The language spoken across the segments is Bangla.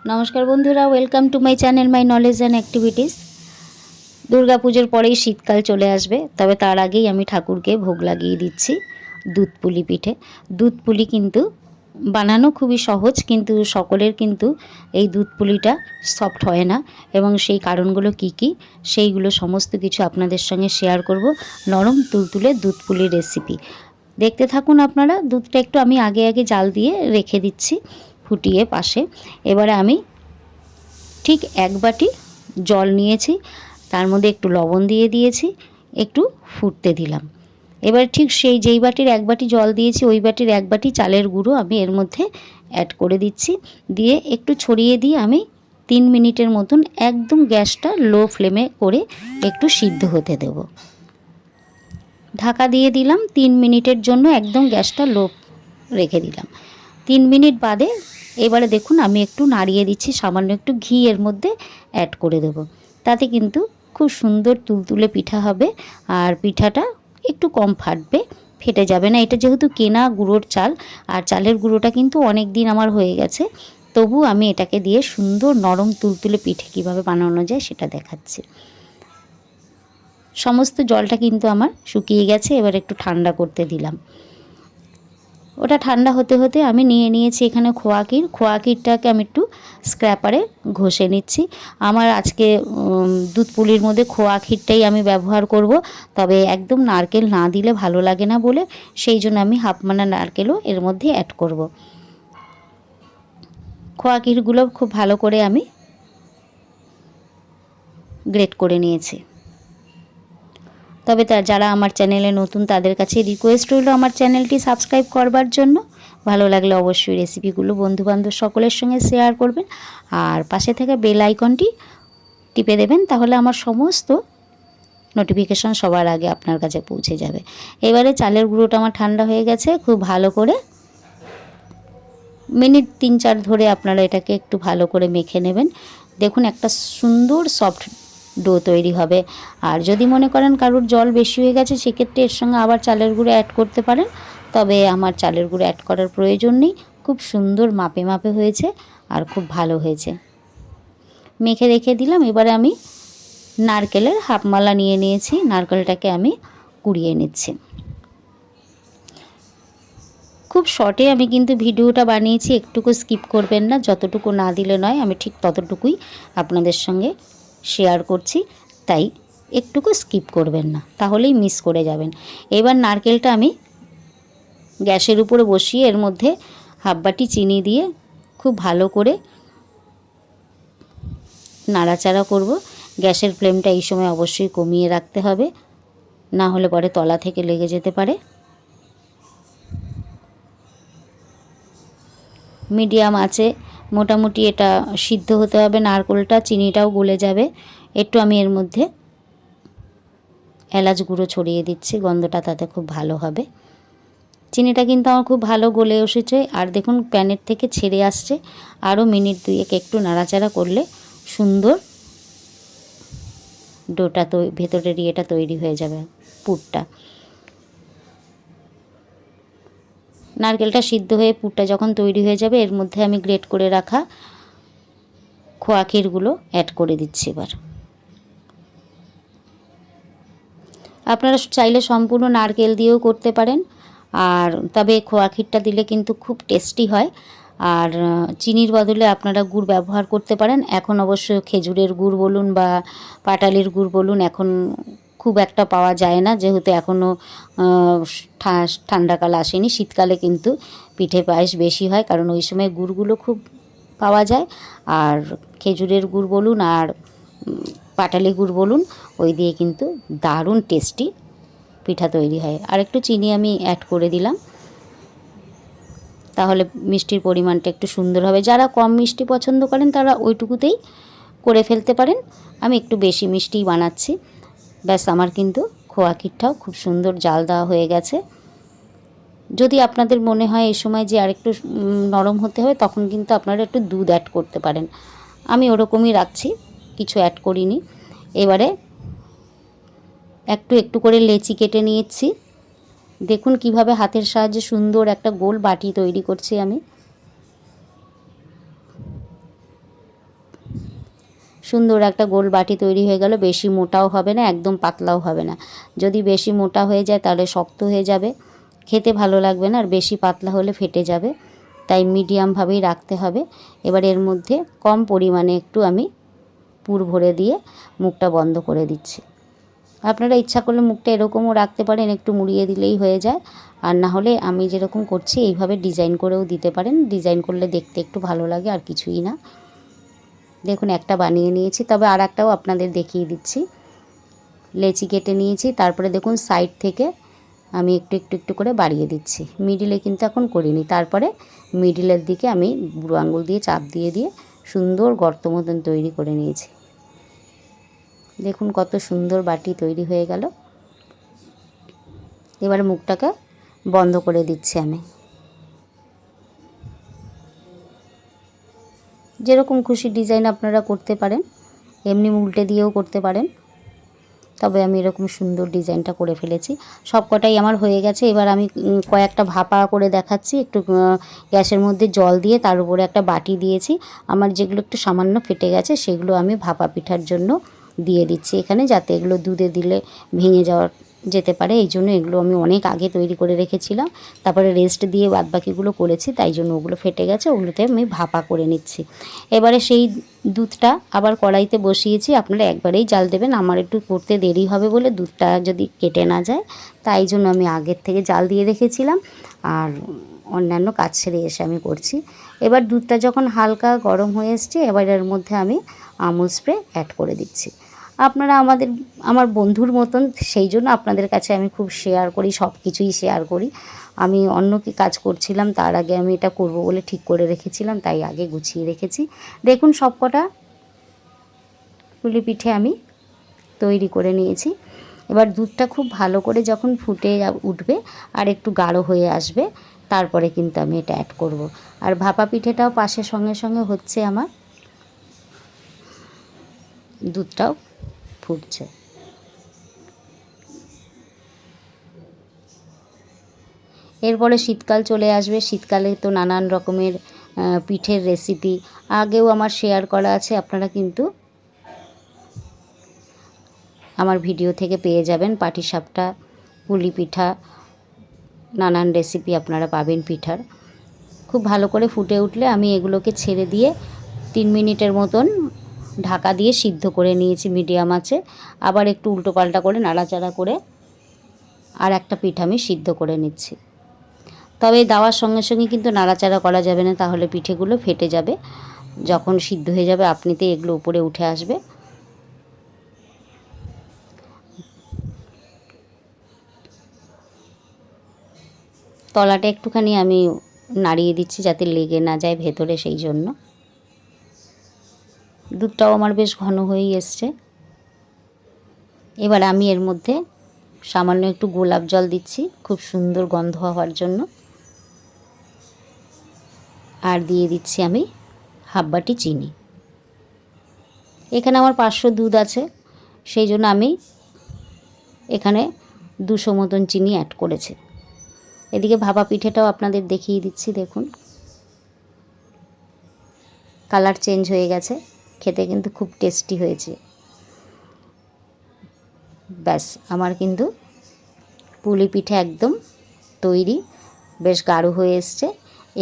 নমস্কার বন্ধুরা, welcome to my channel my knowledge and activities. দুর্গাপুজোর পরেই শীতকাল চলে আসবে, তবে তার আগেই আমি ঠাকুরকে ভোগ লাগিয়ে দিচ্ছি দুধ পুলি পিঠে। দুধ পুলি কিন্তু বানানো খুবই সহজ, কিন্তু সকলের কিন্তু এই দুধ পুলিটা সফট হয় না, এবং সেই কারণগুলো কি কি সেইগুলো সমস্ত কিছু আপনাদের সঙ্গে শেয়ার করব। নরম তুলতুলে দুধ পুলির রেসিপি দেখতে থাকুন আপনারা। দুধটা একটু আমি আগে আগে জাল দিয়ে রেখে দিচ্ছি ফুটিয়ে পাশে। এবারে আমি ঠিক এক বাটি জল নিয়েছি, তার মধ্যে একটু লবণ দিয়ে দিয়েছি, একটু ফুটতে দিলাম। এবার ঠিক সেই যেই বাটির এক বাটি জল দিয়েছি ওই বাটির এক বাটি চালের গুঁড়ো আমি এর মধ্যে অ্যাড করে দিচ্ছি। দিয়ে একটু ছড়িয়ে দিয়ে আমি 3 মিনিটের মতন একদম গ্যাসটা লো ফ্লেমে করে একটু সিদ্ধ হতে দেব। ঢাকা দিয়ে দিলাম 3 মিনিটের জন্য, একদম গ্যাসটা লো রেখে দিলাম। 3 মিনিট বাদে এবারে দেখুন আমি একটু নাড়িয়ে দিচ্ছি, সামান্য একটু ঘি এর মধ্যে অ্যাড করে দেব। তাতে কিন্তু খুব সুন্দর তুলতুলে পিঠা হবে, আর পিঠাটা একটু কম ফাটবে, ফেটে যাবে না। এটা যেহেতু কেনা গুঁড়োর চাল, আর চালের গুঁড়োটা কিন্তু অনেক দিন আমার হয়ে গেছে, তবু আমি এটাকে দিয়ে সুন্দর নরম তুলতুলে পিঠে কীভাবে বানানো যায় সেটা দেখাচ্ছি। সমস্ত জলটা কিন্তু আমার শুকিয়ে গেছে, এবার একটু ঠান্ডা করতে দিলাম। ওটা ঠান্ডা হতে হতে আমি নিয়েছি এখানে খোয়া ক্ষীরটাকে আমি একটু স্ক্র্যাপারে ঘষে নিচ্ছি। আমার আজকে দুধ পুলির মধ্যে খোয়া ক্ষীরটাই আমি ব্যবহার করব, তবে একদম নারকেল না দিলে ভালো লাগে না বলে সেই জন্য আমি হাফ মানা নারকেলও এর মধ্যে অ্যাড করব। খোয়া ক্ষীরগুলো খুব ভালো করে আমি গ্রেট করে নিয়েছি। তবে যারা আমার চ্যানেলে নতুন তাদের কাছে রিকোয়েস্ট রইল আমার চ্যানেলটি সাবস্ক্রাইব করবার জন্য। ভালো লাগলে অবশ্যই রেসিপিগুলো বন্ধুবান্ধব সকলের সঙ্গে শেয়ার করবেন, আর পাশে থাকা বেল আইকনটি টিপে দেবেন, তাহলে আমার সমস্ত নোটিফিকেশন সবার আগে আপনার কাছে পৌঁছে যাবে। এবারে চালের গুঁড়োটা আমার ঠান্ডা হয়ে গেছে, খুব ভালো করে মিনিট 3-4 ধরে আপনারা এটাকে একটু ভালো করে মেখে নেবেন। দেখুন একটা সুন্দর সফট ডো তৈরি হবে। আর যদি মনে করেন কারোর জল বেশি হয়ে গেছে, সেক্ষেত্রে এর সঙ্গে আবার চালের গুঁড়ো অ্যাড করতে পারেন, তবে আমার চালের গুঁড়ো অ্যাড করার প্রয়োজন নেই। খুব সুন্দর মাপে মাপে হয়েছে আর খুব ভালো হয়েছে। মেখে রেখে দিলাম। এবারে আমি নারকেলের হাফ মালা নিয়ে নিয়েছি, নারকেলটাকে আমি কুড়িয়ে নিচ্ছি। খুব শর্টে আমি কিন্তু ভিডিওটা বানিয়েছি, একটুকু স্কিপ করবেন না, যতটুকু না দিলে নয়, আমি ঠিক ততটুকুই আপনাদের সঙ্গে শেয়ার করছি, তাই একটুকু স্কিপ করবেন না, তাহলেই মিস করে যাবেন। এবার নারকেলটা আমি গ্যাসের উপরে বসিয়ে এর মধ্যে হাফ বাটি চিনি দিয়ে খুব ভালো করে নাড়াচাড়া করব। গ্যাসের ফ্লেমটা এই সময় অবশ্যই কমিয়ে রাখতে হবে, না হলে পরে তলা থেকে লেগে যেতে পারে। মিডিয়াম আছে মোটামুটি এটা সিদ্ধ হতে হবে, নারকেলটা চিনিটাও গলে যাবে। একটু আমি এর মধ্যে এলাচ গুঁড়ো ছড়িয়ে দিচ্ছি, গন্ধটা তাতে খুব ভালো হবে। চিনিটা কিন্তু আমার খুব ভালো গলে এসেছে, আর দেখুন প্যানের থেকে ছেড়ে আসছে। আরও মিনিট 2 একটু নাড়াচাড়া করলে সুন্দর ডোটা তো ভেতরের ইয়েটা তৈরি হয়ে যাবে, পুরটা। নারকেলটা সিদ্ধ হয়ে পুরটা যখন তৈরি হয়ে যাবে, এর মধ্যে আমি গ্রেট করে রাখা খোয়া ক্ষীরগুলো অ্যাড করে দিচ্ছি। এবার আপনারা চাইলে সম্পূর্ণ নারকেল দিয়েও করতে পারেন, আর তবে খোয়া ক্ষীরটা দিলে কিন্তু খুব টেস্টি হয়। আর চিনির বদলে আপনারা গুড় ব্যবহার করতে পারেন। এখন অবশ্য খেজুরের গুড় বলুন বা পাটালির গুড় বলুন, এখন খুব একটা পাওয়া যায় না, যেহেতু এখনও ঠান্ডাকাল আসেনি। শীতকালে কিন্তু পিঠে পায়েস বেশি হয়, কারণ ওই সময় গুড়গুলো খুব পাওয়া যায়। আর খেজুরের গুড় বলুন আর পাটালি গুড় বলুন, ওই দিয়ে কিন্তু দারুণ টেস্টি পিঠা তৈরি হয়। আর একটু চিনি আমি অ্যাড করে দিলাম, তাহলে মিষ্টির পরিমাণটা একটু সুন্দর হবে। যারা কম মিষ্টি পছন্দ করেন তারা ওইটুকুতেই করে ফেলতে পারেন। আমি একটু বেশি মিষ্টিই বানাচ্ছি। ব্যাস, আমার কিন্তু খোয়া ক্ষীরটাও খুব সুন্দর জাল দেওয়া হয়ে গেছে। যদি আপনাদের মনে হয় এই সময় যে আরেকটু নরম হতে হবে, তখন কিন্তু আপনারা একটু দুধ অ্যাড করতে পারেন। আমি ওরকমই রাখছি, কিছু অ্যাড করিনি। এবারে একটু একটু করে লেচি কেটে নিয়েছি। দেখুন কিভাবে হাতের সাহায্যে সুন্দর একটা গোল বাটি তৈরি করছি আমি। সুন্দর একটা গোল বাটি তৈরি হয়ে গেল। বেশি মোটাও হবে না, একদম পাতলাও হবে না। যদি বেশি মোটা হয়ে যায় তাহলে শক্ত হয়ে যাবে, খেতে ভালো লাগবে না। আর বেশি পাতলা হলে ফেটে যাবে, তাই মিডিয়ামভাবেই রাখতে হবে। এবার এর মধ্যে কম পরিমাণে একটু আমি পুর ভরে দিয়ে মুখটা বন্ধ করে দিচ্ছি। আপনারা ইচ্ছা করলে মুখটা এরকমও রাখতে পারেন, একটু মুড়িয়ে দিলেই হয়ে যায়। আর না হলে আমি যেরকম করছি এইভাবে ডিজাইন করেও দিতে পারেন। ডিজাইন করলে দেখতে একটু ভালো লাগে, আর কিছুই না। দেখুন একটা বানিয়ে নিয়েছি, তবে আর একটাও আপনাদের দেখিয়ে দিচ্ছি। লেচি কেটে নিয়েছি, তারপরে দেখুন সাইড থেকে আমি একটু করে বাড়িয়ে দিচ্ছি। মিডিলে কিন্তু এখন করিনি। তারপরে মিডিলের দিকে আমি বুড়ো আঙুল দিয়ে চাপ দিয়ে দিয়ে সুন্দর গর্ত মতন তৈরি করে নিয়েছি। দেখুন কত সুন্দর বাটি তৈরি হয়ে গেল। এবার মুখটাকে বন্ধ করে দিচ্ছি আমি। যেরকম খুশি ডিজাইন আপনারা করতে পারেন, এমনি উল্টে দিয়েও করতে পারেন, তবে আমি এরকম সুন্দর ডিজাইনটা করে ফেলেছি। সব কটাই আমার হয়ে গেছে। এবার আমি কয়েকটা ভাপা করে দেখাচ্ছি। একটু গ্যাসের মধ্যে জল দিয়ে তার উপরে একটা বাটি দিয়েছি। আমার যেগুলো একটু সামান্য ফেটে গেছে সেগুলো আমি ভাপা পিঠার জন্য দিয়ে দিচ্ছি এখানে, যাতে এগুলো দুধে দিলে ভেঙে যেতে পারে। এই জন্য এগুলো আমি অনেক আগে তৈরি করে রেখেছিলাম, তারপরে রেস্ট দিয়ে বাদবাকিগুলো করেছি, তাই জন্য ওগুলো ফেটে গেছে। ওগুলোতে আমি ভাপা করে নিচ্ছি। এবারে সেই দুধটা আবার কড়াইতে বসিয়েছি। আপনারা একবারেই জাল দেবেন। আমার একটু করতে দেরি হবে বলে দুধটা যদি কেটে না যায়, তাই জন্য আমি আগের থেকে জাল দিয়ে রেখেছিলাম আর অন্যান্য কাজ সেরে এসে আমি করছি। এবার দুধটা যখন হালকা গরম হয়ে এসছে, এবার এর মধ্যে আমি আমুল স্প্রে অ্যাড করে দিচ্ছি। আপনারা আমার বন্ধুর মতন, সেই জন্য আপনাদের কাছে আমি খুব শেয়ার করি, সব কিছুই শেয়ার করি। আমি অন্য কি কাজ করছিলাম, তার আগে আমি এটা করব বলে ঠিক করে রেখেছিলাম, তাই আগে গুছিয়ে রেখেছি। দেখুন সবকটা পুলি পিঠে আমি তৈরি করে নিয়েছি। এবার দুধটা খুব ভালো করে যখন ফুটে উঠবে আর একটু গাঢ় হয়ে আসবে, তারপরে কিন্তু আমি এটা অ্যাড করব। আর ভাপা পিঠেটাও পাশে সঙ্গে সঙ্গে হচ্ছে, আমার দুধটাও ফুটছে। এরপরে শীতকাল চলে আসবে। শীতকালে তো নানান রকমের পিঠের রেসিপি আগেও আমার শেয়ার করা আছে, আপনারা কিন্তু আমার ভিডিও থেকে পেয়ে যাবেন। পাটিসাপটা, পুলি পিঠা, নানান রেসিপি আপনারা পাবেন পিঠার। খুব ভালো করে ফুটে উঠলে আমি এগুলোকে ছেড়ে দিয়ে 3 মিনিটের মতন ঢাকা দিয়ে সিদ্ধ করে নিয়েছি মিডিয়াম আঁচে। আবার একটু উল্টো পাল্টা করে নাড়াচাড়া করে আর একটা পিঠা আমি সিদ্ধ করে নিচ্ছি। তবে দেওয়ার সঙ্গে সঙ্গে কিন্তু নাড়াচাড়া করা যাবে না, তাহলে পিঠেগুলো ফেটে যাবে। যখন সিদ্ধ হয়ে যাবে আপনিতে এগুলো উপরে উঠে আসবে। তলাটা একটুখানি আমি নাড়িয়ে দিচ্ছি যাতে লেগে না যায় ভেতরে, সেই জন্য। দুধটাও আমার বেশ ঘন হয়েই এসছে। এবার আমি এর মধ্যে সামান্য একটু গোলাপ জল দিচ্ছি, খুব সুন্দর গন্ধ হওয়ার জন্য। আর দিয়ে দিচ্ছি আমি হাফ বাটি চিনি। এখানে আমার 500 দুধ আছে, সেই জন্য আমি এখানে 200 মতন চিনি অ্যাড করেছি। এদিকে ভাপা পিঠেটাও আপনাদের দেখিয়ে দিচ্ছি। দেখুন কালার চেঞ্জ হয়ে গেছে, খেতে কিন্তু খুব টেস্টি হয়েছে। ব্যাস আমার কিন্তু পুলি পিঠে একদম তৈরি, বেশ গাঢ় হয়ে এসছে।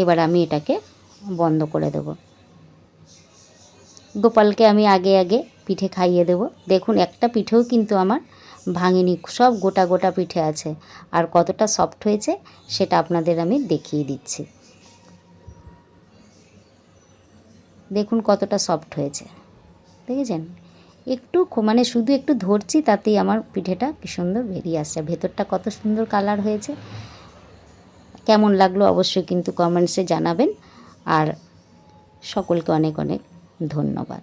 এবার আমি এটাকে বন্ধ করে দেব। গোপালকে আমি আগে আগে পিঠে খাইয়ে দেব। দেখুন একটা পিঠেও কিন্তু আমার ভাঙেনি, সব গোটা গোটা পিঠে আছে। আর কতটা সফট হয়েছে সেটা আপনাদের আমি দেখিয়ে দিচ্ছি। দেখুন কতটা সফট হয়েছে, দেখেছেন? একটু মানে শুধু একটু ধরছি, তাতেই আমার পিঠেটা কি সুন্দর বেরিয়ে আসছে। ভেতরটা কত সুন্দর কালার হয়েছে। কেমন লাগলো অবশ্যই কিন্তু কমেন্টসে জানাবেন। আর সকলকে অনেক অনেক ধন্যবাদ।